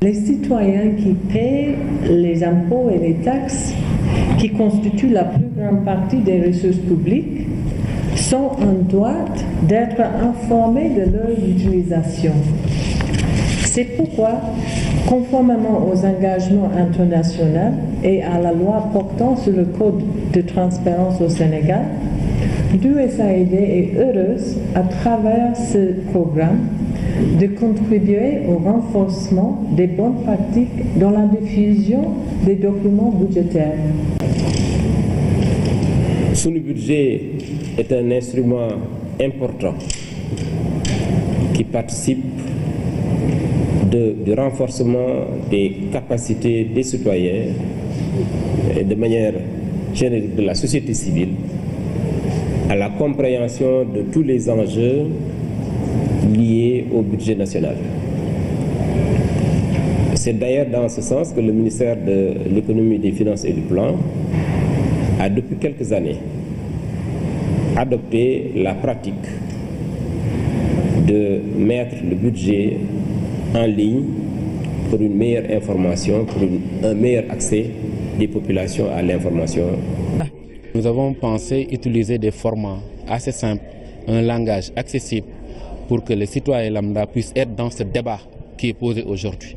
Les citoyens qui paient les impôts et les taxes, qui constituent la plus grande partie des ressources publiques, sont en droit d'être informés de leur utilisation. C'est pourquoi, conformément aux engagements internationaux et à la loi portant sur le Code de transparence au Sénégal, l'USAID est heureuse, à travers ce programme, de contribuer au renforcement des bonnes pratiques dans la diffusion des documents budgétaires. Son budget est un instrument important qui participe du renforcement des capacités des citoyens et de manière générique de la société civile à la compréhension de tous les enjeux liés au budget national. C'est d'ailleurs dans ce sens que le ministère de l'Économie, des Finances et du Plan a depuis quelques années adopté la pratique de mettre le budget en ligne pour une meilleure information, pour un meilleur accès des populations à l'information. Nous avons pensé utiliser des formats assez simples, un langage accessible pour que les citoyens lambda puissent être dans ce débat qui est posé aujourd'hui.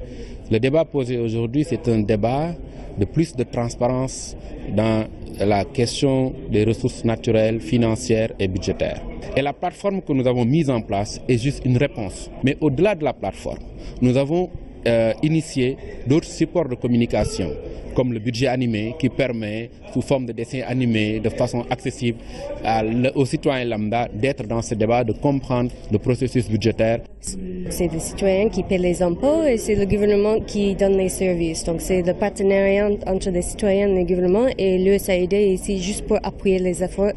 Le débat posé aujourd'hui, c'est un débat de plus de transparence dans la question des ressources naturelles, financières et budgétaires. Et la plateforme que nous avons mise en place est juste une réponse. Mais au-delà de la plateforme, nous avons initié d'autres supports de communication, comme le budget animé qui permet, sous forme de dessins animés, de façon accessible aux citoyens lambda, d'être dans ce débat, de comprendre le processus budgétaire. C'est les citoyens qui paient les impôts et c'est le gouvernement qui donne les services. Donc c'est le partenariat entre les citoyens et le gouvernement, et l'USAID est ici juste pour appuyer les efforts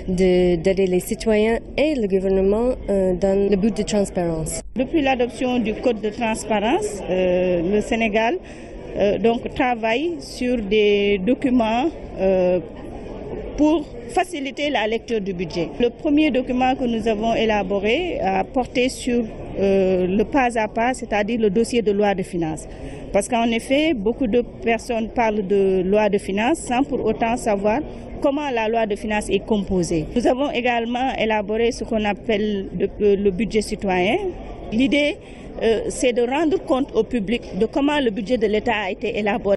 d'aider les citoyens et le gouvernement dans le but de transparence. Depuis l'adoption du Code de transparence, le Sénégal travaille sur des documents pour faciliter la lecture du budget. Le premier document que nous avons élaboré a porté sur le pas à pas, c'est-à-dire le dossier de loi de finances. Parce qu'en effet, beaucoup de personnes parlent de loi de finances sans pour autant savoir comment la loi de finances est composée. Nous avons également élaboré ce qu'on appelle le budget citoyen. L'idée, c'est de rendre compte au public de comment le budget de l'État a été élaboré.